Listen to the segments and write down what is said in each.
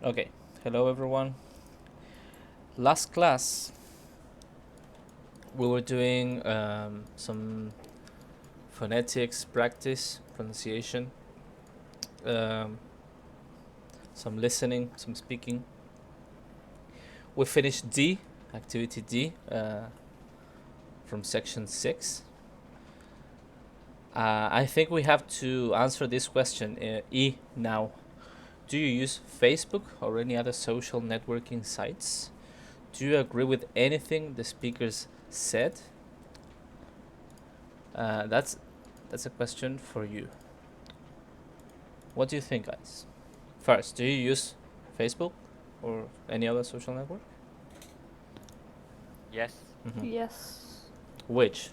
Okay, hello everyone. Last class we were doing some phonetics practice, pronunciation, um, some listening, some speaking. We finished D, activity D, from section 6. I think we have to answer this question, E, now. Do you use Facebook or any other social networking sites? Do you agree with anything the speakers said? That's a question for you. What do you think, guys? First, do you use Facebook or any other social network? Yes. Mm-hmm. Yes. Which?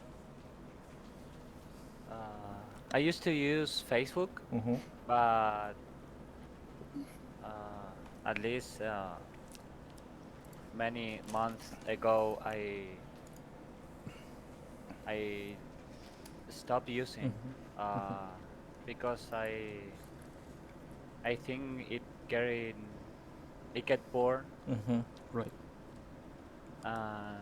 I used to use Facebook, Mm-hmm. but at least many months ago, I stopped using Mm-hmm. uh, because I think it get bored, Mm-hmm. Right. and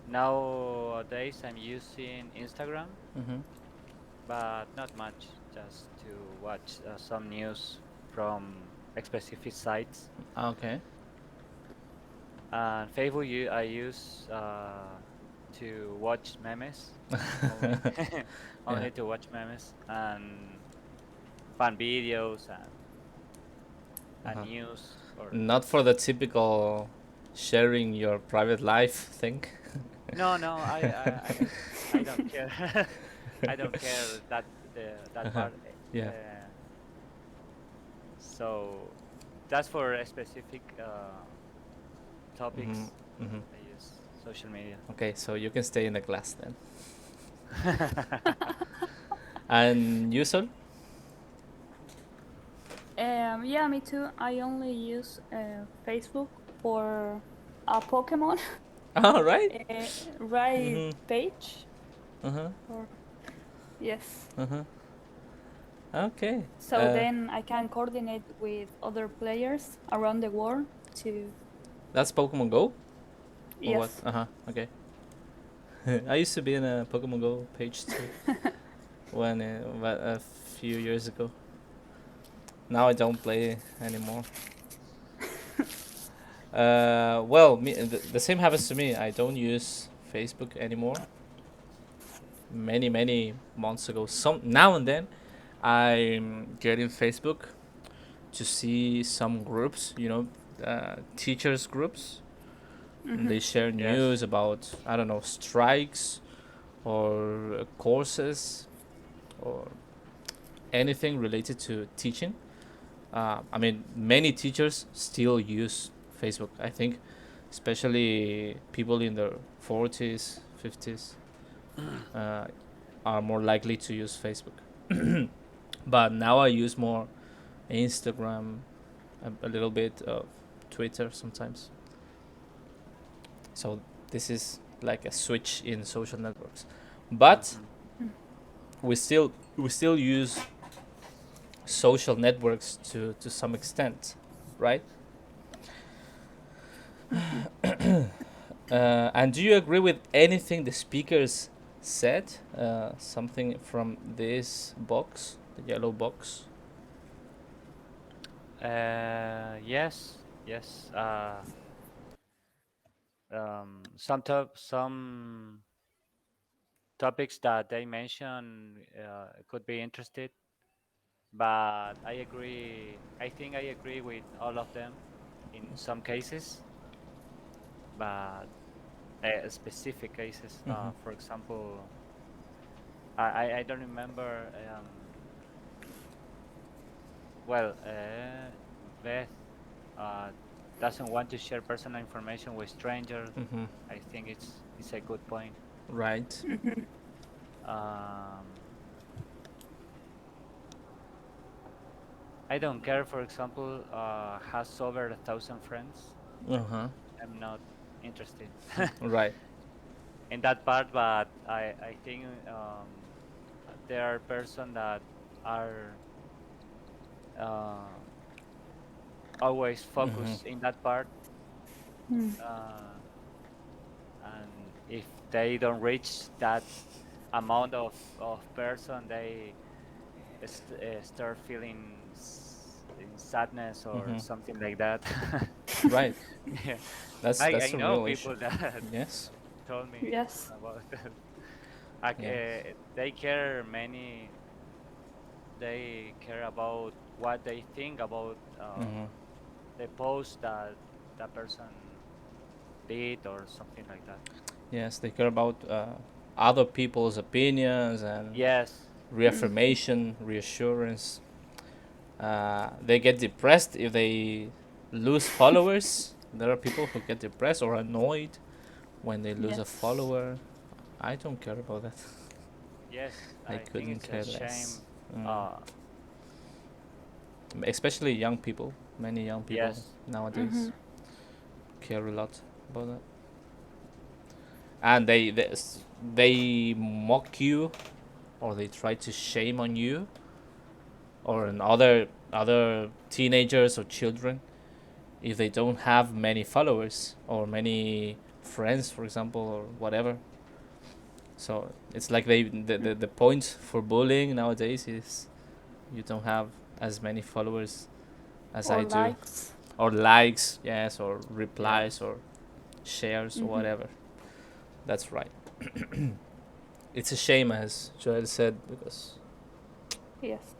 nowadays I'm using Instagram, Mm-hmm. but not much, just to watch some news from specific sites. Okay. And Facebook, I use to watch memes only, Yeah. only to watch memes and fun videos and Uh-huh. news. Or Not for the typical sharing your private life thing. no, no, I don't care. I don't care that Uh-huh. part. Yeah. Uh, so that's for a specific Mm-hmm. topics. Mm-hmm. I use social media. Okay, so you can stay in the class then. And you, Sol? Yeah, me too. I only use Facebook for a Pokemon All right. uh, right Mm-hmm. page. Uh-huh. Or yes. Uh-huh. Okay. So then I can coordinate with other players around the world to That's Pokemon Go? Or what? yes. Uh-huh. Okay. I used to be in a Pokemon Go page too when a few years ago. Now I don't play anymore. Well, the same happens to me. I don't use Facebook anymore. Many months ago. Some now and then, I'm getting Facebook to see some groups. Teachers groups. And they share Yes. news about, I don't know, strikes or courses or anything related to teaching. I mean, many teachers still use Facebook. I think, especially people in their 40s, 50s, uh, are more likely to use Facebook. But now I use more Instagram, a little bit of Twitter sometimes. So this is like a switch in social networks. But Mhm. we still use social networks to some extent, right? Mhm. And do you agree with anything the speakers said? Something from this box, the yellow box. Yes, yes. Some topics that they mention could be interested, but I agree. I think I agree with all of them in some cases, but specific cases. Mm-hmm. For example, I don't remember. Well, Beth uh, doesn't want to share personal information with strangers. Mm-hmm. I think it's a good point. Right. Mhm. Um, I don't care, for example, has over 1,000 friends. Uh-huh. I'm not interested Right. in that part, but I think there are persons that are uh, always focus in that part, Mm. uh, and if they don't reach that amount of person, they start feeling in sadness or Hmm. something like that. Right. Yeah, That's I a know real issue. people that Yes. told me Yes. about that. Like, Yes. they care many. They care about what they think about Hmm. the post that that person did or something like that. Yes, they care about other people's opinions and Yes. Mm. reaffirmation, reassurance. They get depressed if they lose followers. There are people who get depressed or annoyed when they lose a Yes. follower. I don't care about that. Yes, I I think couldn't it's a care less. shame. Mm. Uh, Especially young people. Many young people yes, nowadays Mm-hmm. care a lot about that, and they mock you or they try to shame on you or on other teenagers or children if they don't have many followers or many friends, for example, or whatever. So it's like the point for bullying nowadays is you don't have as many followers as Or I do, likes. or likes, yes, or yes, replies or shares or Mm-hmm. whatever. That's right. It's a shame, as Joel said, because Yes.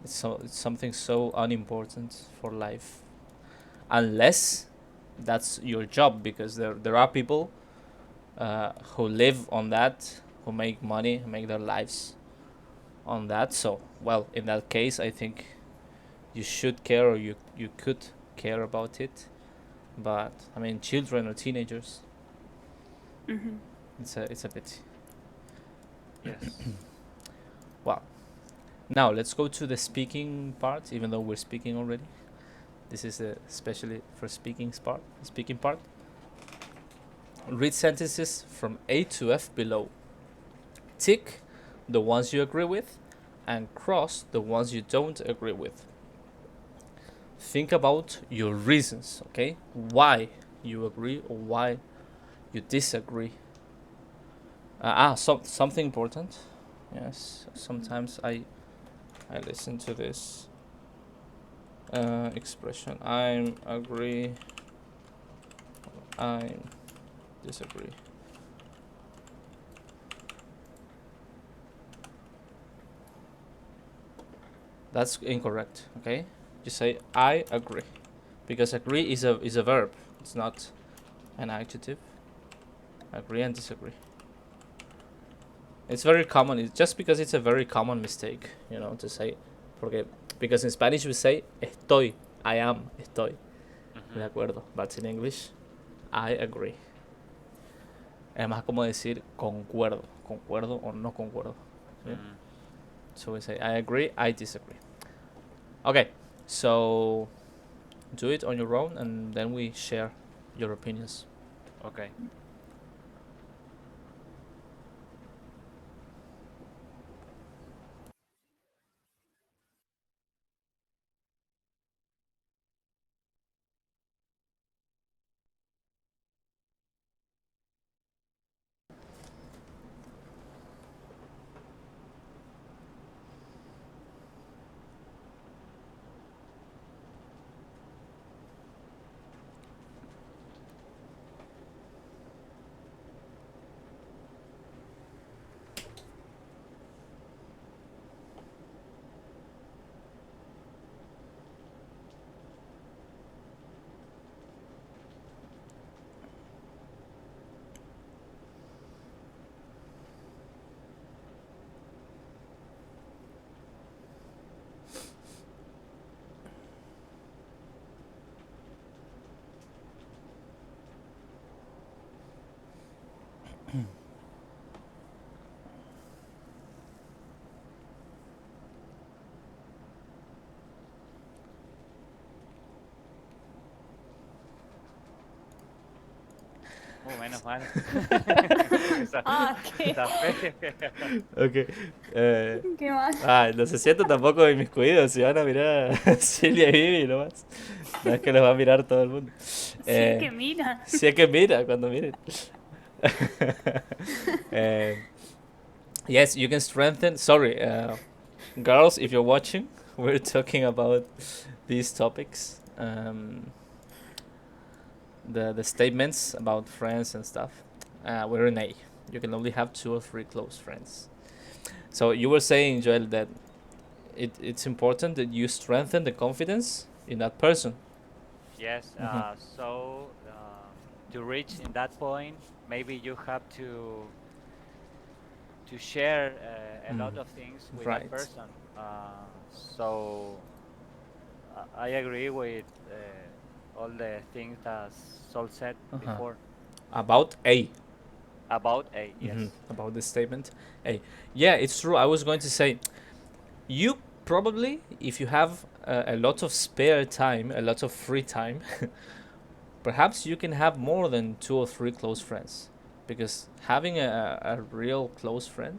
it's something so unimportant for life, unless that's your job, because there are people who live on that, who make money, who make their lives on that. So, well, in that case, I think you should care, or you could care about it. But I mean, children or teenagers, Mm-hmm. it's a pity. yes. Well, now let's go to the speaking part. Even though we're speaking already, this is especially for Speaking part. Read sentences from A to F below. Tick the ones you agree with, and cross the ones you don't agree with. Think about your reasons, okay? Why you agree or why you disagree. Something important. Yes, sometimes I listen to this expression. I agree. I disagree. That's incorrect. Okay, just say I agree, because agree is a verb. It's not an adjective. Agree and disagree. It's very common. It's just because it's a very common mistake, to say, porque, because in Spanish we say estoy, I am, estoy, de Hmm. acuerdo. But in English, I agree. Es más como decir concuerdo o no concuerdo. ¿Sí? Hmm. So we say I agree, I disagree. Okay, so do it on your own, and then we share your opinions. Okay. menos mal. Ah, qué, Zafé. Ok. qué mal. No se sientan tampoco inmiscuidos. Si van a mirar a Silvia y Vivi nomás. No es que les va a mirar todo el mundo. Sí es Eh, que mira. si es que mira cuando miren. Eh, yes, you can strengthen. Sorry, girls, if you're watching, we're talking about these topics. The statements about friends and stuff. We're in A. You can only have 2 or 3 close friends. So you were saying, Joel, that it's important that you strengthen the confidence in that person. Yes. Hmm. So to reach in that point, maybe you have to share a lot of things with that Right. person. So I agree with all the things that Sol said Uh-huh. before About A. about a yes. About this statement. A. Yeah, it's true. I was going to say, you probably, if you have a lot of spare time, a lot of free time, perhaps you can have more than 2 or 3 close friends, because having a real close friend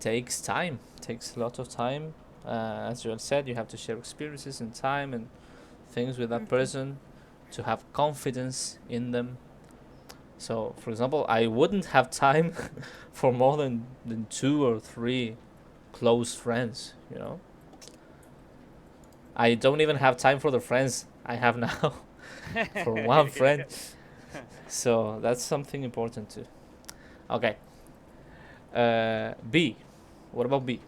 takes time, takes a lot of time. As Joel said, you have to share experiences and time and things with that Mhm. person to have confidence in them. So, for example, I wouldn't have time for more than 2 or 3 close friends, you know? I don't even have time for the friends I have now for one friend. So, that's something important too. Okay. B. What about B?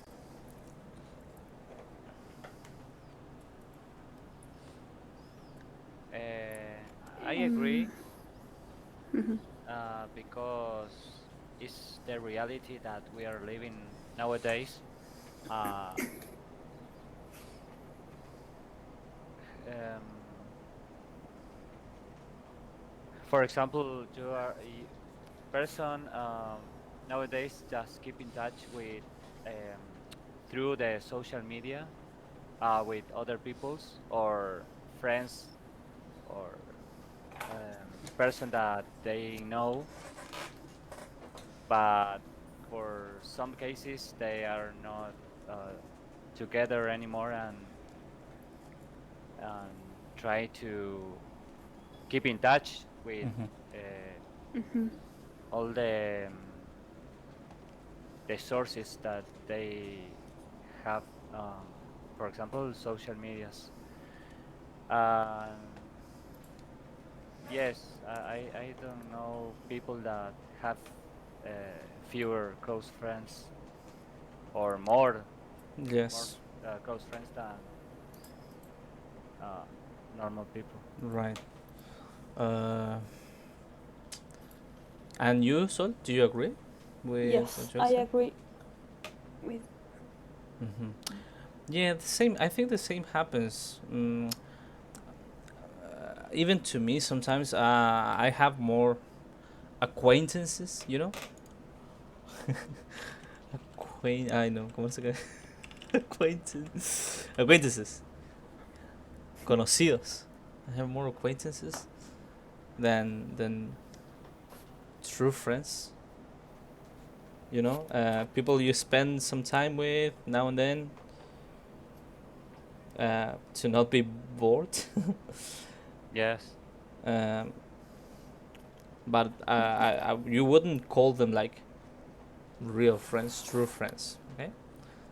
I Um, agree mhm. because it's the reality that we are living nowadays. Uh, um, for example, you are a person nowadays just keep in touch with through the social media with other people's or friends or person that they know, but for some cases they are not uh, together anymore and try to keep in touch with Mm-hmm. uh, Mhm. all the sources that they have, for example, social medias. Um, yes, I don't know people that have fewer close friends or more Yes. close friends than uh, normal people. Right. Uh, and you, Sol, do you agree with what Yes, you I said? agree with. Mm-hmm. Yeah, the same. I think the same happens. Even to me, sometimes I have more acquaintances. You know, I know. ¿Cómo se llama? Acquaintances. Conocidos. I have more acquaintances than true friends. You know, people you spend some time with now and then, to not be bored. Yes. um, but you wouldn't call them like real friends, true friends. Okay,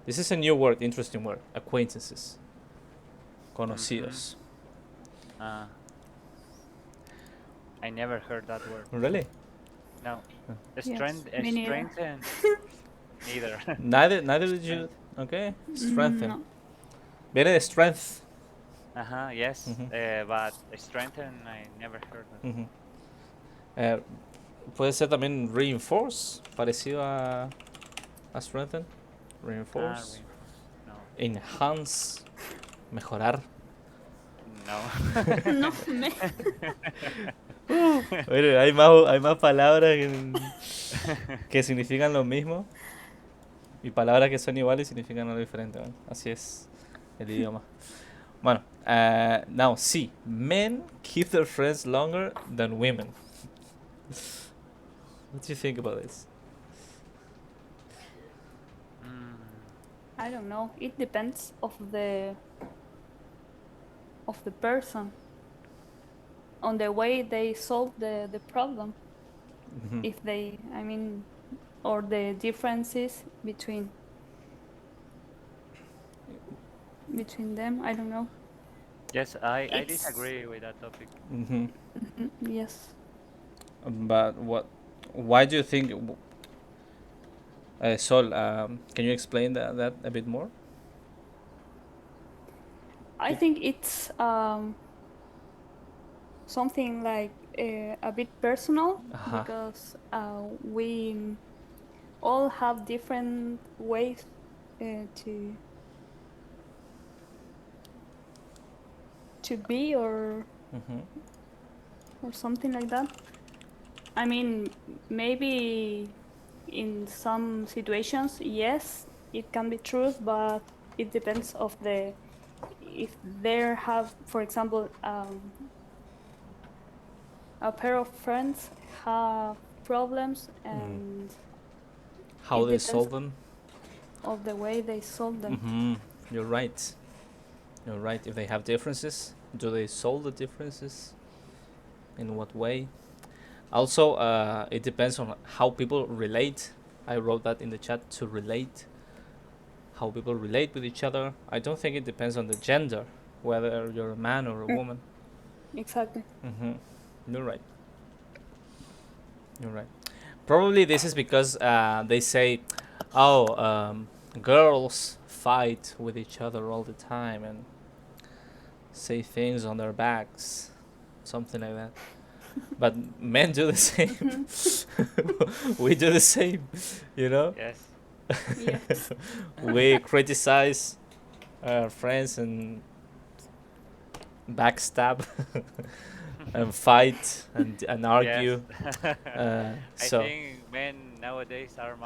this is a new word, interesting word. Acquaintances, Mm-hmm. conocidos. Uh, I never heard that word. Really? No. Yes, me neither. Strengthen, neither. Neither did you. Strength. Okay, strengthen. No. Viene de strength. Uh-huh, yes. Ujú, But strengthen, I never heard that. ujú. Eh, puede ser también reinforce, parecido a strengthen. Reinforce. Reinforce. No. Enhance, mejorar. No. No me. Bueno, hay más palabras que significan lo mismo y palabras que son iguales y significan algo diferente. Bueno, así es el idioma. Bueno, now sí, men keep their friends longer than women. What do you think about this? Mm, I don't know. It depends of the person on the way they solve the problem. Hmm. If they, I mean, or the differences between them. I don't know. yes, I It's disagree with that topic. Hmm. yes. But what? Why do you think? Sol, can you explain that a bit more? I think it's something like a bit personal Uh-huh. because we all have different ways to be Hmm. or something like that. I mean, maybe in some situations, yes, it can be true, but it depends of the if there have, for example, a pair of friends have problems, Mm. and How it they depends solve them? of the way they solve them. Hmm. You're right. You're right. If they have differences, do they solve the differences? In what way? Also, it depends on how people relate. I wrote that in the chat to relate. How people relate with each other. I don't think it depends on the gender, whether you're a man or a Mm, woman. exactly. Hmm. You're right. You're right. Probably this is because they say, oh, girls fight with each other all the time and say things on their backs, something like that. But men do the same. Mhm. We do the same, you know? Yes. Yes. We criticize our friends and backstab and fight and Yes. argue. I So, think men nowadays are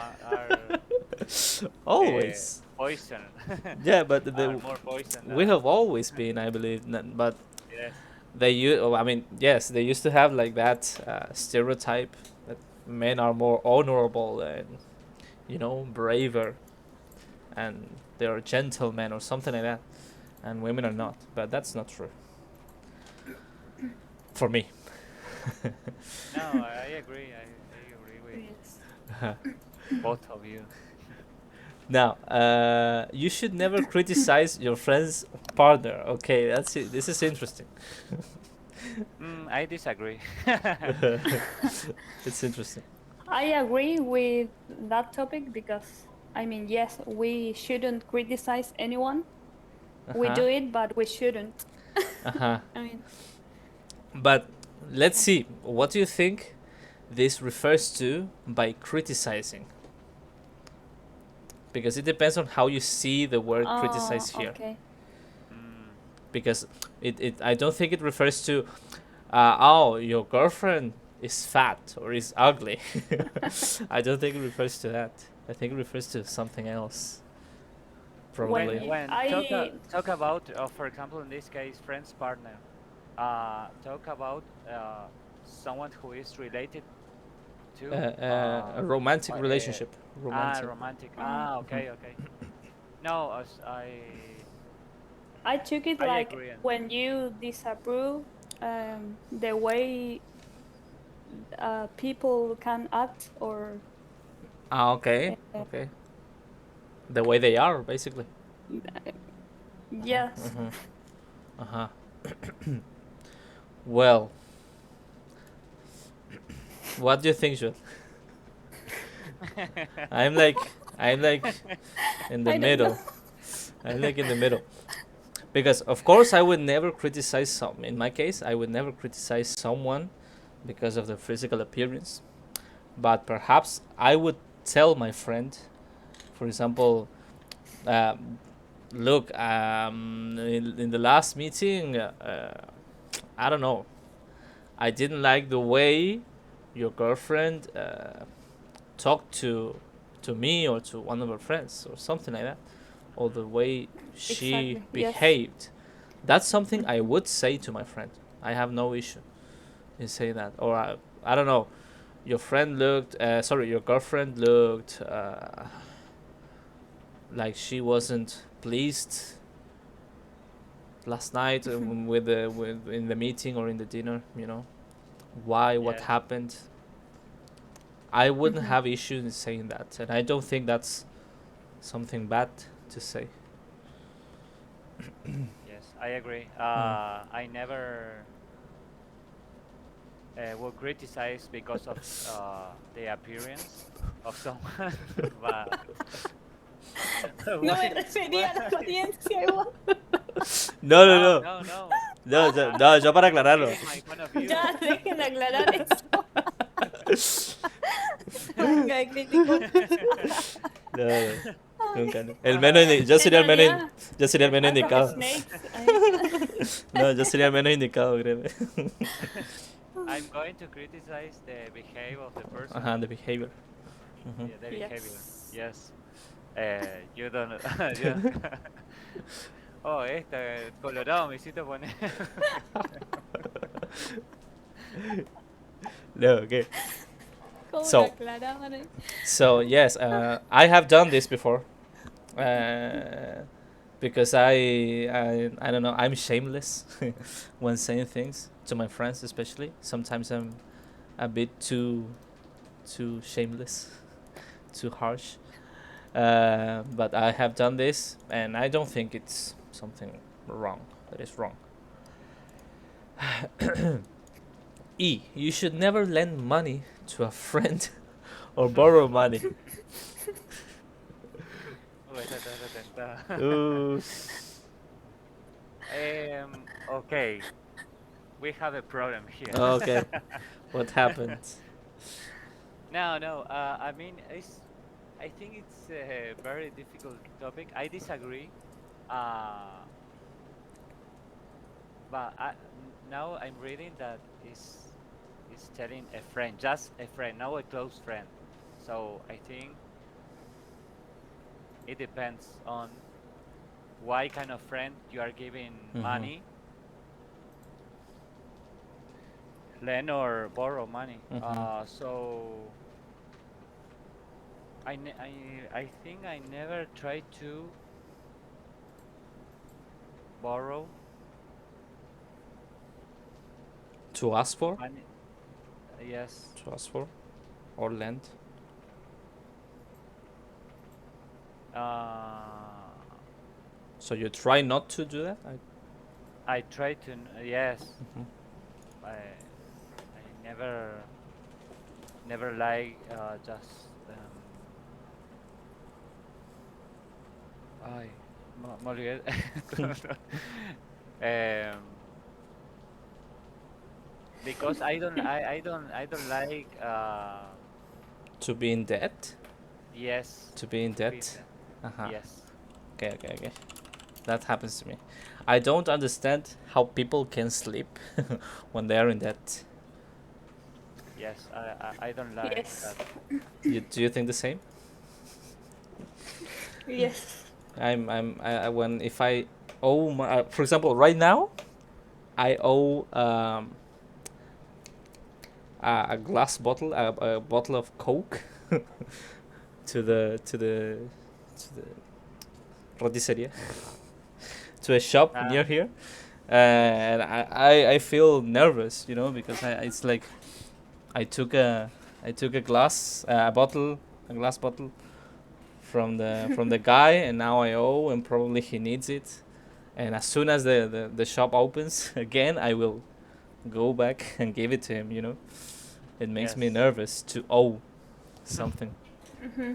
always. poison, Yeah, but are more poison we than have always been, I believe, but yes. I mean, yes, they used to have like that stereotype that men are more honorable and braver and they are gentlemen or something like that, and women are not. But that's not true for me. No, I agree. I agree with Yes. both of you. Now, you should never criticize your friend's partner. Okay, that's it. This is interesting. I disagree. It's interesting. I agree with that topic because I mean, yes, we shouldn't criticize anyone. Uh We huh. do it, but we shouldn't. Uh huh. I mean, But let's yeah. see. What do you think this refers to by criticizing? Because it depends on how you see the word Oh, criticize here. okay. mm, Because I don't think it refers to oh, your girlfriend is fat or is ugly. I don't think it refers to that. I think it refers to something else, When probably. you, when talk about, for example, in this case, friend's partner, talk about someone who is related to A romantic uh, relationship. Romantic. romantic. uh, Mhm. Okay, okay. No, I took it I like agree. when you disapprove the way people can act, or Ah, okay. uh, Okay. The way they are, basically. yes. Uh-huh. Uh-huh. Well, what do you think, Jules? I'm like in the I don't know. middle. I'm like in the middle. Because of course I would never criticize some in my case, I would never criticize someone because of their physical appearance. But perhaps I would tell my friend, for example, uh, look, in the last meeting, I don't know, I didn't like the way your girlfriend talked to me or to one of her friends or something like that, or the way she Exactly. Yes. behaved. That's something I would say to my friend. I have no issue in saying that. Or I don't know. your friend looked, your girlfriend looked like she wasn't pleased last night with in the meeting or in the dinner, why, what Yes. happened. I wouldn't have issues in saying that, and I don't think that's something bad to say. Yes, I agree. Mm. I never will criticize because of the appearance of someone, but No me why? refería Why? a la apariencia igual. No, no, No, no, no, no. no, no, yo para I'm aclararlo. giving my point of view. Ya, dejen de aclarar eso. Venga, de crítico. No, no, nunca, no. Ah, Yo En sería el menos, realidad, yo sería el menos out of indicado. snakes. No, yo sería el menos indicado, créeme. I'm going to criticize the behavior of the person. Ajá, the behavior. Ujú. Yeah, the behavior. Yes. Yes. You don't. You Oh, esta colorado me hiciste poner. No, okay. ¿Cómo lo So, aclaraban ahí? so yes, I have done this before. Uh, because I don't know, I'm shameless when saying things to my friends, especially. Sometimes I'm a bit too shameless, too harsh. But I have done this, and I don't think it's something wrong. That is wrong. E. You should never lend money to a friend or borrow money. Oh, esta está retentada. Ooh. Okay, we have a problem here. Okay. What happened? No, no. I mean, I think it's a very difficult topic. I disagree. Uh, but now I'm reading that is telling a friend, just a friend, not a close friend. So I think it depends on why kind of friend you are giving Mm-hmm. money, lend or borrow money. Mm-hmm. So I think I never tried to borrow To ask for? money. Yes. To ask for? Or lend? Uh, So you try not to do that? I try to. Yes. Mhm. I never like just ay me olvidé. um, because I don't like To be in debt? yes To be in to be debt? there. Uh-huh. Yes. Okay, okay, okay. That happens to me. I don't understand how people can sleep when they are in debt. Yes, I don't like Yes. that. Do you think the same? Yes. When if I owe my, for example, right now I owe a glass bottle, a bottle of Coke to the rotisseria, to a shop Ah, near here, yes. and I feel nervous, because it's like I took a I took a glass a bottle a glass bottle from the guy, and now I owe, and probably he needs it, and as soon as the shop opens again, I will go back and give it to him. It makes me Yes. nervous to owe something. Mm-hmm.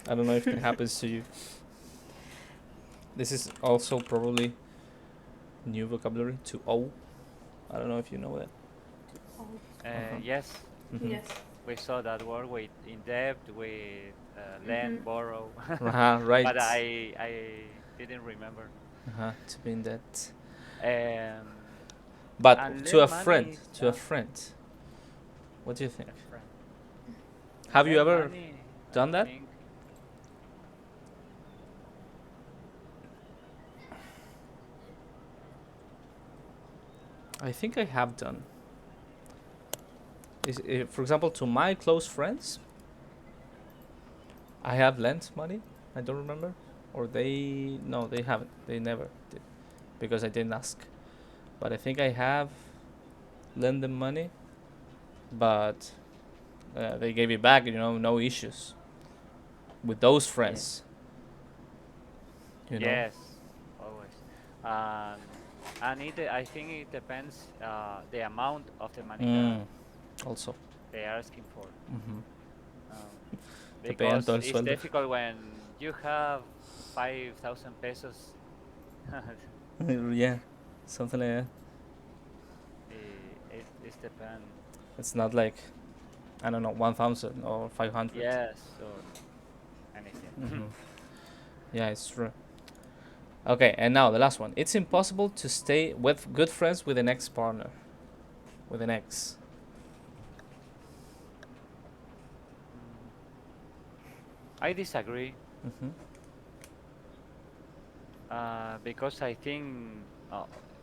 I don't know if it happens to you. This is also probably new vocabulary, to owe. I don't know if you know that. Oh, Uh-huh. Yes, Mm-hmm. yes. we saw that word with in debt, with Mm-hmm. lend, borrow, Uh-huh, but right. I didn't remember. Uh-huh, to be in that. Um, But and to a lend friend, money is to a friend, what do you think? a friend. Have you Lend ever money, I done that? think. I think I have done. For example, to my close friends, I have lent money. I don't remember, or they no, they haven't. They never did because I didn't ask. But I think I have lent them money, but they gave it back. No issues with those Yeah. friends. You know. Yes, always. Um, and I think it depends the amount of the money that Mm, also. they are asking for. Mm-hmm. Um, Depende todo because el it's sueldo. difficult when you have 5,000 pesos. Yeah, something like that. It depends. It's not like I don't know 1,000 or 500. Yes, or anything. Mm-hmm. Yeah, it's true. Okay, and now the last one. It's impossible to stay with good friends with an ex partner. With an ex. Mm, I disagree Mm-hmm. because I think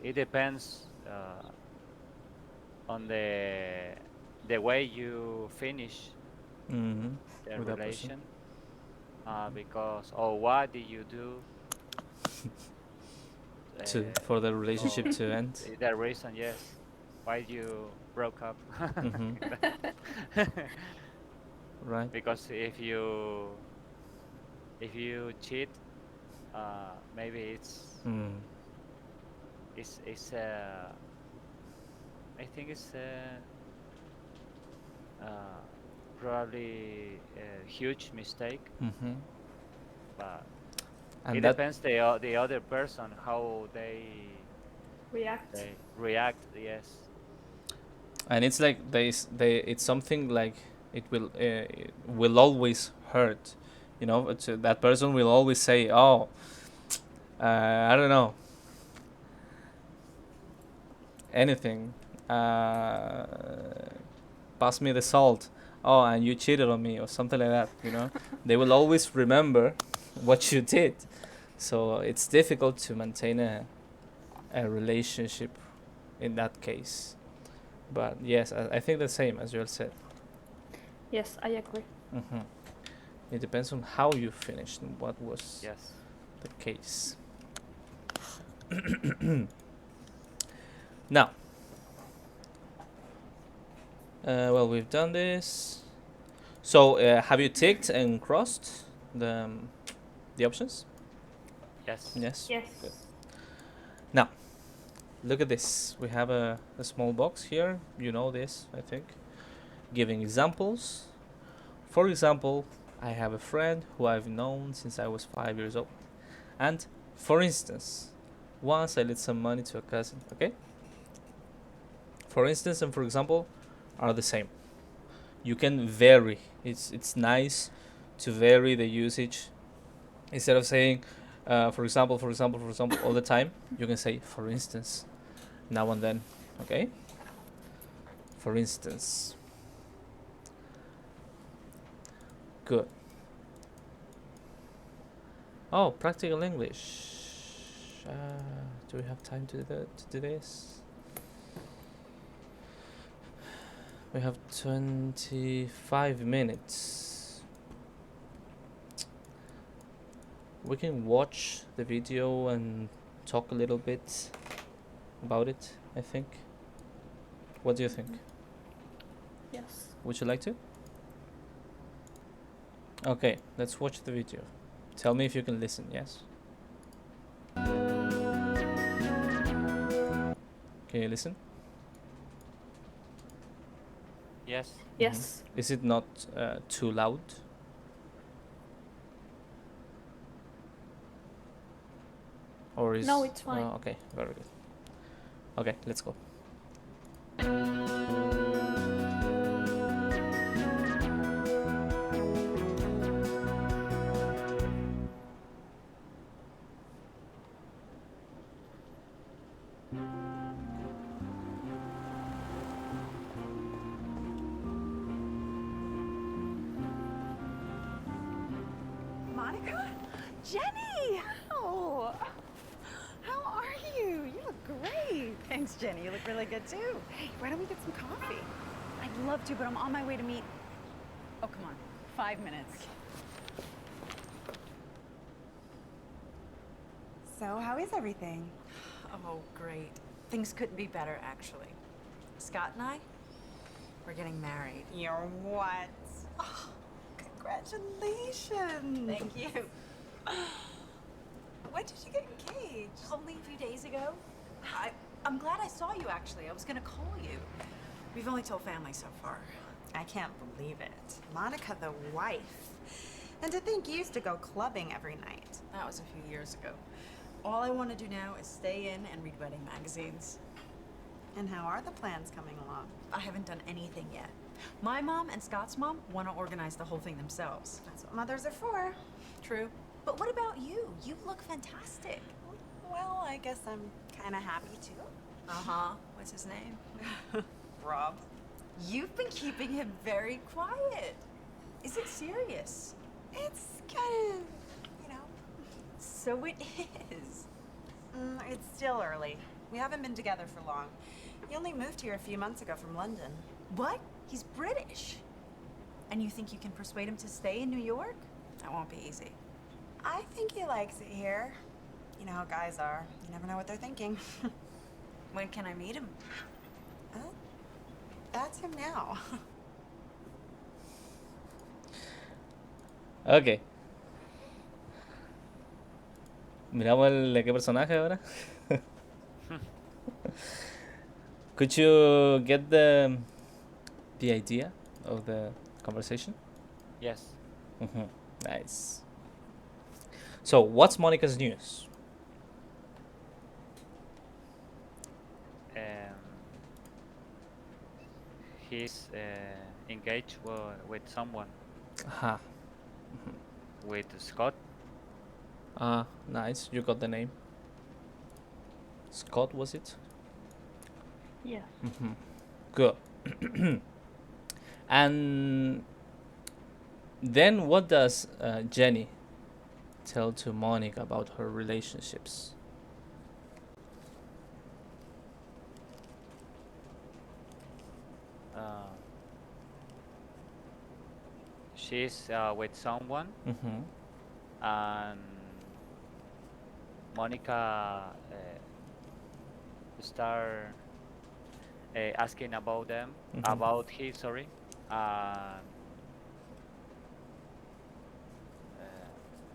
it depends on the way you finish Mm-hmm. the With that person. relation. Because or what did you do For the for relationship to end. the reason? Yes, why you broke up? Mm-hmm. Right. Because if you cheat, maybe Mm. it's I think it's uh, probably a huge mistake, Mm-hmm. but it And that depends the other person how React. they react. Yes. and it's like it's something like it will always hurt. That person will always say, "Oh, I don't know, anything. Uh, Pass me the salt. Oh, and you cheated on me," or something like that. They will always remember what you did. So it's difficult to maintain a relationship in that case. But yes, I think the same as you said. Yes, I agree. Hmm. It depends on how you finished and what was Yes. the case. Now, well, we've done this. So, have you ticked and crossed the options? Yes. Yes. Good. Yes. Now, look at this. We have a small box here. You know this, I think. Giving examples. For example, I have a friend who I've known since I was 5 years old. And, for instance, once I lent some money to a cousin, okay? For instance and for example are the same. You can vary. It's nice to vary the usage. Instead of saying, for example, all the time, you can say, for instance, now and then. Okay? For instance. Good. Oh, practical English. Do we have time to do this? We have 25 minutes. We can watch the video and talk a little bit about it, I think. What do you think? Yes. Would you like to? Okay, let's watch the video. Tell me if you can listen, yes? Can you listen? Yes. Yes. Is it not too loud? Or is... No, it's fine. Okay, very good. Okay, let's go. Monica? Jenny! Oh, how are you? You look great. Thanks, Jenny. You look really good too. Hey, why don't we get some coffee? I'd love to, but I'm on my way to meet... Oh, come on. 5 minutes. So, how is everything? Oh, great. Things couldn't be better, actually. Scott and I, we're getting married. You're what? Oh, congratulations. Thank you. When did you get engaged? Only a few days ago. I'm glad I saw you, actually. I was gonna call you. We've only told family so far. I can't believe it. Monica the wife. And to think you used to go clubbing every night. That was a few years ago. All I want to do now is stay in and read wedding magazines. And how are the plans coming along? I haven't done anything yet. My mom and Scott's mom want to organize the whole thing themselves. That's what mothers are for. True. But what about you? You look fantastic. Well, I guess I'm kind of happy too. Uh-huh. What's his name? Rob. You've been keeping him very quiet. Is it serious? It's kind of, you know. So it is. It's still early. We haven't been together for long. He only moved here a few months ago from London. What? He's British. And you think you can persuade him to stay in New York? That won't be easy. I think he likes it here. You know how guys are. You never know what they're thinking. When can I meet him? That's him now. Ok. Miramos de qué personaje ahora. Could you get the idea of the conversation? Yes. Nice. So, what's Monica's news? He's engaged with someone, Aha. with Scott. Nice. You got the name. Scott, was it? Yes. Good. And then what does Jenny tell to Monica about her relationships? She's with someone, Mm-hmm. and Monica start asking about them, Mhm. about he, sorry, and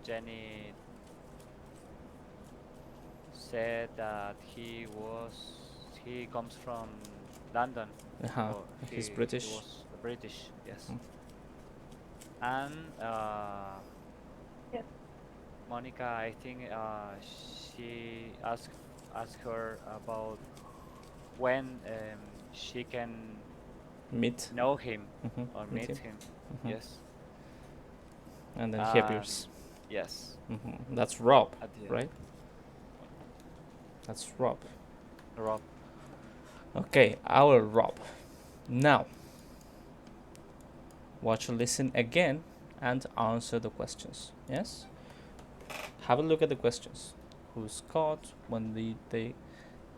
Jenny said that he comes from London. or He's he British. was British, yes. Mm. And Yeah. Monica, I think she asked her about when she can Meet. know him Mhm, or meet meet him. him. Mhm. Yes. And then he appears. Yes. That's Rob, At the end. right? That's Rob. Rob. Okay, our Rob. Now, watch or listen again and answer the questions. Yes? Have a look at the questions. Who's Scott? When did they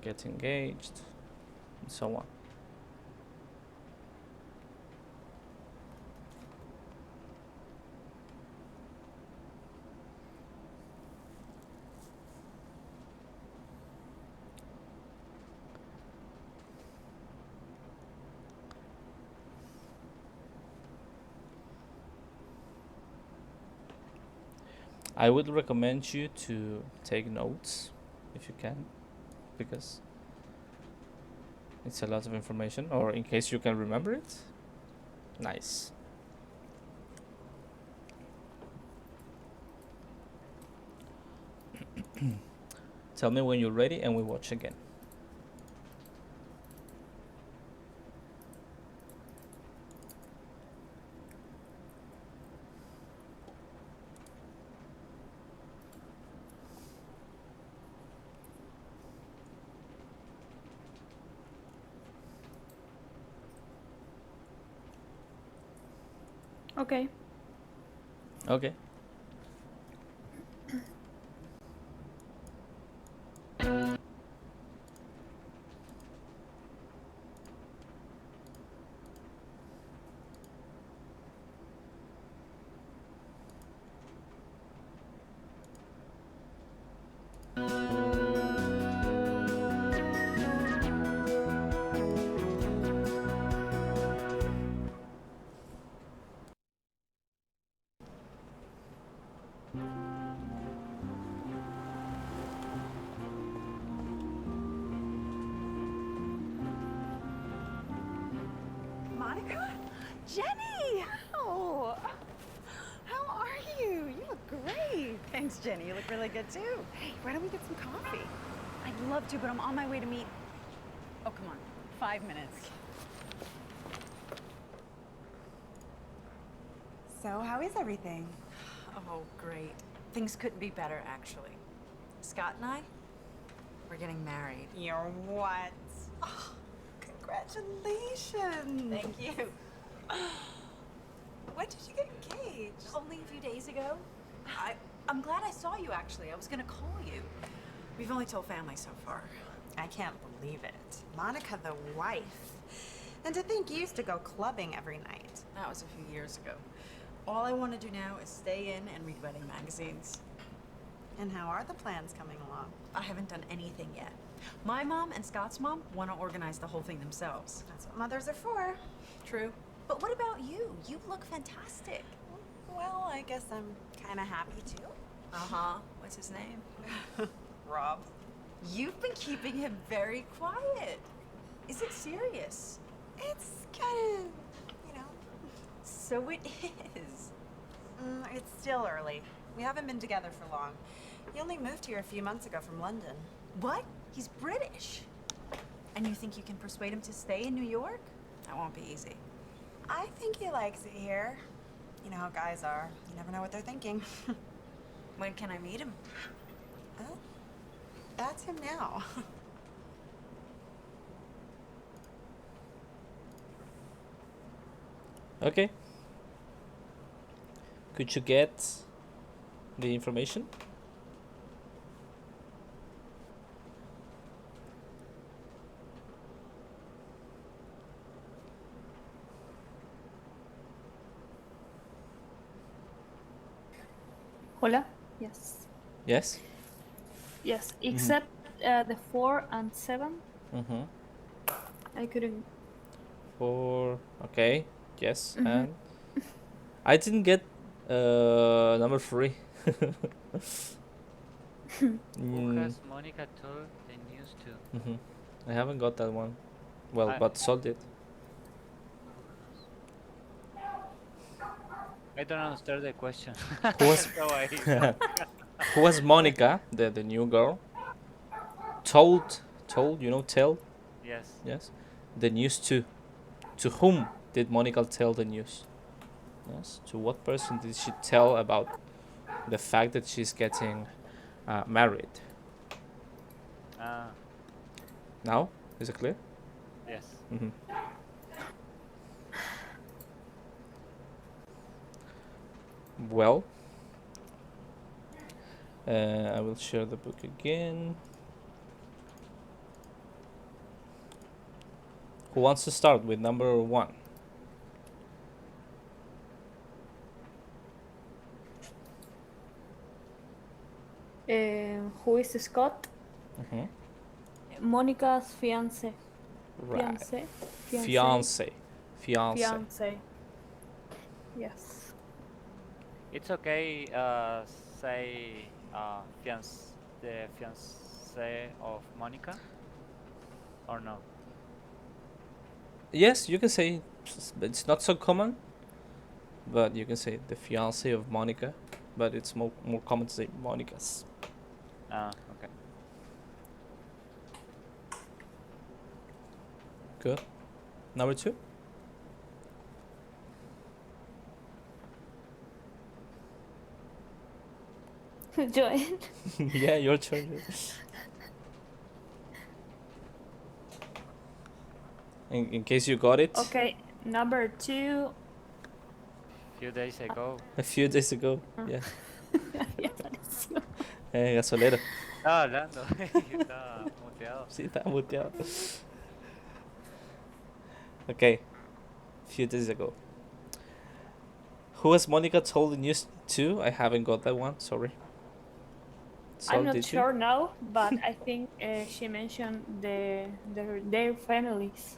get engaged? And so on. I would recommend you to take notes if you can, because it's a lot of information, or in case you can remember it. Nice. Tell me when you're ready and we watch again. Okay. Okay. Jenny! Oh, how are you? You look great. Thanks, Jenny. You look really good too. Hey, why don't we get some coffee? I'd love to, but I'm on my way to meet. Oh, come on. 5 minutes. So, how is everything? Oh, great. Things couldn't be better, actually. Scott and I, we're getting married. You're what? Oh, congratulations. Thank you. When did you get engaged? Only a few days ago. I'm glad I saw you, actually. I was gonna call you. We've only told family so far. I can't believe it. Monica, the wife. And to think you used to go clubbing every night. That was a few years ago. All I want to do now is stay in and read wedding magazines. And how are the plans coming along? I haven't done anything yet. My mom and Scott's mom want to organize the whole thing themselves. That's what mothers are for. True. But what about you? You look fantastic. Well, I guess I'm kind of happy too. Uh-huh. What's his name? Rob. You've been keeping him very quiet. Is it serious? It's kind of, So it is. it's still early. We haven't been together for long. He only moved here a few months ago from London. What? He's British. And you think you can persuade him to stay in New York? That won't be easy. I think he likes it here. You know how guys are. You never know what they're thinking. When can I meet him? Well, that's him now. Okay. Could you get the information? Hola? Yes. Yes. Yes, except the 4 and 7. Mm-hmm. I couldn't. 4. Okay. Yes. Mhm. And I didn't get number 3. Who has Monica told the news to? Mm-hmm. I haven't got that one. Well, I- but Sol did. I don't understand the question. Who was So I- who was Monica, the new girl? Told, tell. yes. Yes. The news to. To whom did Monica tell the news? Yes. To what person did she tell about the fact that she's getting married? Ah, Now, is it clear? yes. Mm-hmm. Well, I will share the book again. Who wants to start with number 1? Who is Scott? Mm-hmm. Monica's fiance. Right. Fiance. Fiance. Yes. It's okay. Say the fiance of Monica, or no? Yes, you can say it's not so common, but you can say the fiance of Monica, but it's more common to say Monica's. Ah, okay. Good. Number 2. Joel. Yeah, your turn. In case you got it. Okay, number 2. Few days ago. A few days ago. Yeah. Ya apareció. Gasolero. Estaba hablando. Yo estaba muteado. Sí, está muteado. Okay. Few days ago. Who has Monica told the news to? I haven't got that one. Sorry. Sol, I'm not did you? sure now, but I think she mentioned their families.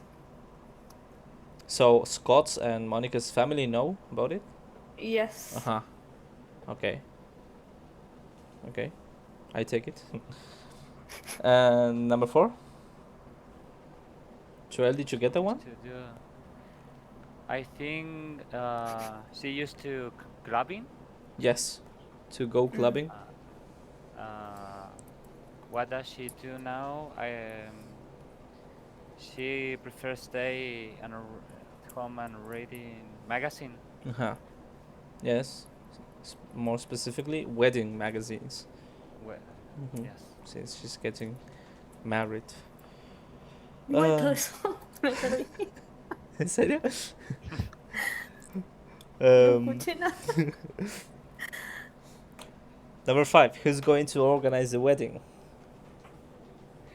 So Scott's and Monica's family know about it? Yes. Uh-huh. Okay. Okay. I take it. And number 4? Joel, did you get that one? To do. I think she used to clubbing. Yes, to go clubbing. Uh, what does she do now? She prefers stay at home and reading magazine. Uh-huh. Yes. More specifically, wedding magazines. Well, Hmm. yes. Since she's getting married. Muerto Uh, eso. Me perdí. ¿En serio? No um, escuché nada. Number 5. Who's going to organize the wedding?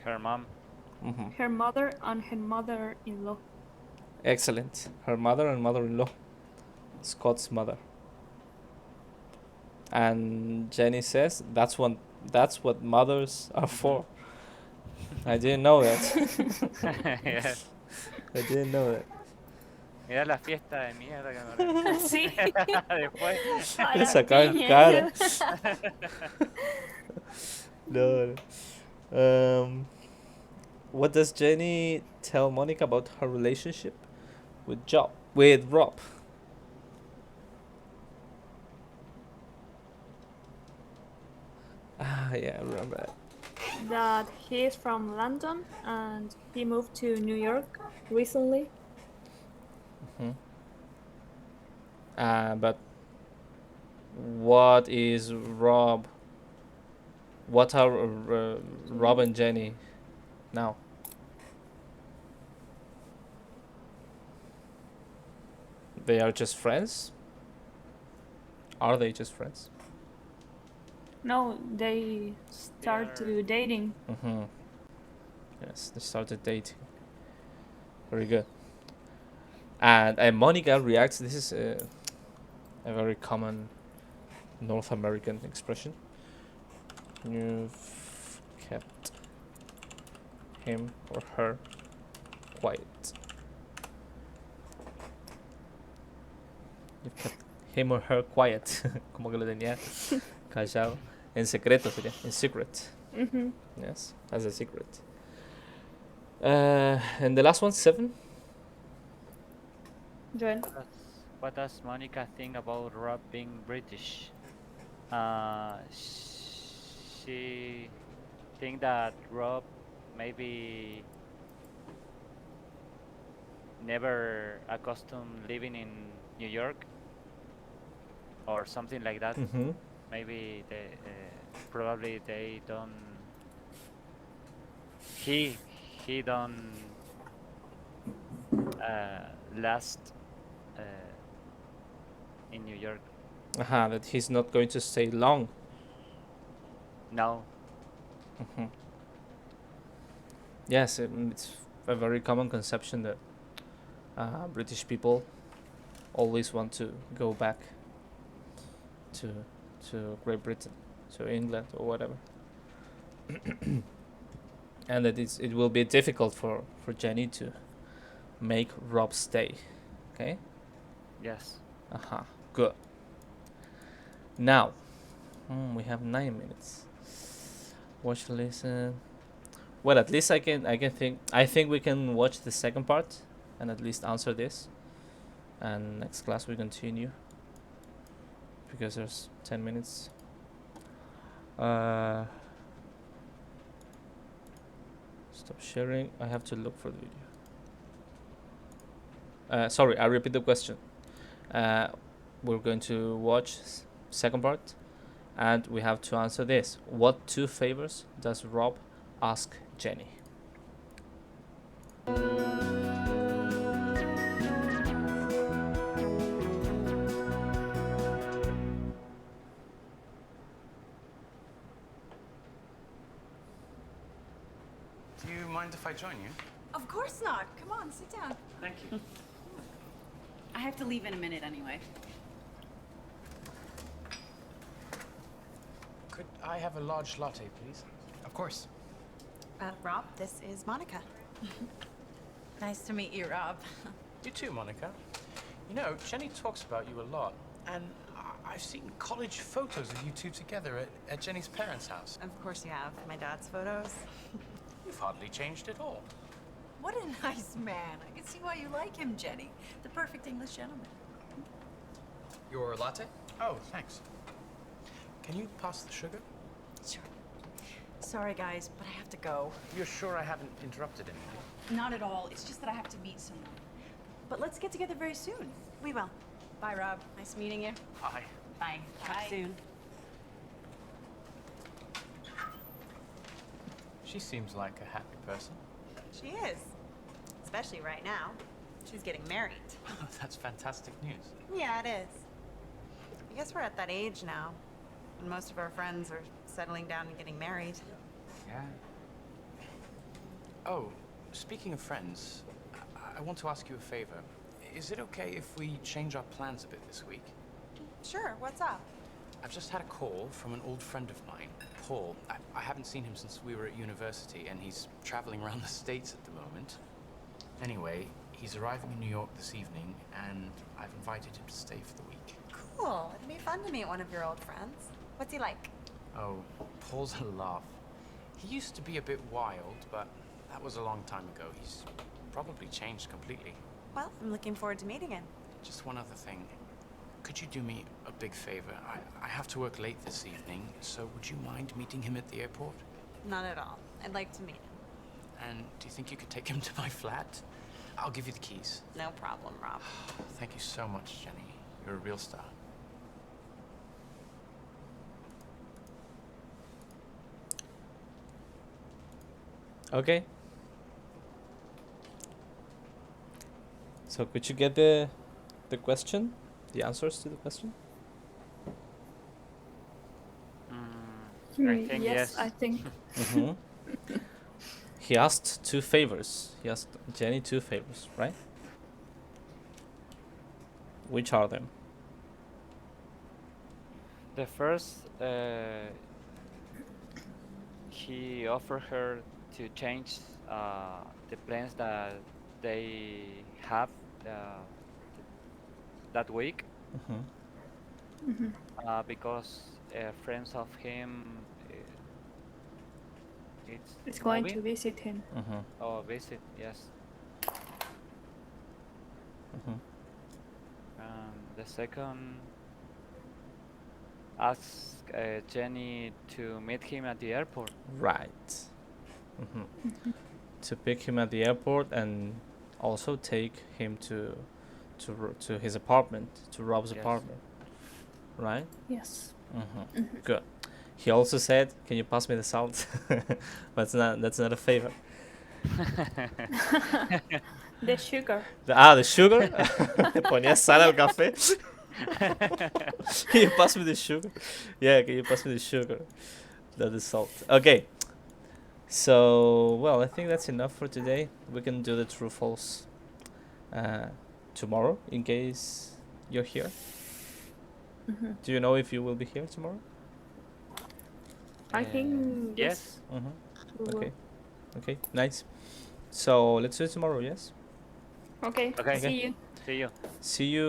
Her mom. Hmm. Her mother and her mother-in-law. Excellent. Her mother and mother-in-law. Scott's mother. And Jenny says that's what mothers are for. I didn't know that. Yes. I didn't know that. Mira la fiesta de mierda que me organizó. Sí. Después. A la Sacar piña. cara. No. What does Jenny tell Monica about her relationship with Rob? Ah, yeah, I remember that. That he is from London and he moved to New York recently. But what is Rob? What are Rob and Jenny now? They are just friends? Are they just friends? No, they start They to dating. Mm-hmm. Yes, they started dating. Very good. And Monica reacts. This is a very common North American expression. You've kept him or her quiet. You've kept him or her quiet. Como que lo tenía callado. En secreto sería. In secret. Mm-hmm. Yes, as a secret. And the last one, 7. Joel. What does Monica think about Rob being British? She think that Rob maybe never accustomed living in New York or something like that. Mm-hmm. Maybe they probably they don't. He don't last uh, in New York. That he's not going to stay long. No. Mm-hmm. Yes, it's a very common conception that British people always want to go back to Great Britain, to England or whatever, and that it will be difficult for Jenny to make Rob stay. Okay. Yes. Good. Now, we have 9 minutes. Watch, listen. Well, at least I think we can watch the second part and at least answer this. And next class we continue because there's 10 minutes. Stop sharing. I have to look for the video. Sorry, I repeat the question. We're going to watch second part, and we have to answer this. What 2 favors does Rob ask Jenny? Do you mind if I join you? Of course not. Come on, sit down. Thank you. I have to leave in a minute anyway. Could I have a large latte, please? Of course. Rob, this is Monica. Nice to meet you, Rob. You too, Monica. You know, Jenny talks about you a lot, and I've seen college photos of you two together at Jenny's parents' house. Of course you have. My dad's photos. You've hardly changed at all. What a nice man. I can see why you like him, Jenny. The perfect English gentleman. Your latte? Oh, thanks. Can you pass the sugar? Sure. Sorry, guys, but I have to go. You're sure I haven't interrupted anything? Not at all. It's just that I have to meet someone. But let's get together very soon. We will. Bye, Rob. Nice meeting you. Hi. Bye. Talk soon. She seems like a happy person. She is. Especially right now. She's getting married. That's fantastic news. Yeah, it is. I guess we're at that age now, when most of our friends are settling down and getting married. Yeah. Oh, speaking of friends, I want to ask you a favor. Is it okay if we change our plans a bit this week? Sure, what's up? I've just had a call from an old friend of mine, Paul. I haven't seen him since we were at university, and he's traveling around the States at the moment. Anyway, he's arriving in New York this evening, and I've invited him to stay for the week. Cool. It'd be fun to meet one of your old friends. What's he like? Oh, Paul's a laugh. He used to be a bit wild, but that was a long time ago. He's probably changed completely. Well, I'm looking forward to meeting him. Just one other thing. Could you do me a big favor? I have to work late this evening, so would you mind meeting him at the airport? Not at all. I'd like to meet him. And do you think you could take him to my flat? I'll give you the keys. No problem, Rob. Thank you so much, Jenny. You're a real star. Okay. So could you get the question, the answers to the question? I think yes. I think. Mm-hmm. He asked 2 favors. He asked Jenny 2 favors, right? Which are them? The first, he offered her to change the plans that they have that week Mm-hmm. because friends of him It's going moving to visit him. Mm-hmm. or visit, yes. Mm-hmm. The second asks Jenny to meet him at the airport. Right. Mm-hmm. To pick him at the airport and also take him to his apartment, to Rob's Yes. apartment. Right? Yes. Mm-hmm. Good. He also said, "Can you pass me the salt?" That's not a favor. The sugar. The sugar. Le ponía sal al café. Can you pass me the sugar? Yeah, can you pass me the sugar? That is salt. Okay. So, well, I think that's enough for today. We can do the true false tomorrow in case you're here. Mm-hmm. Do you know if you will be here tomorrow? I think yes. Mm-hmm. we will. Okay. Okay, nice. So let's do it tomorrow, yes? Okay. Okay. See you. See you. See you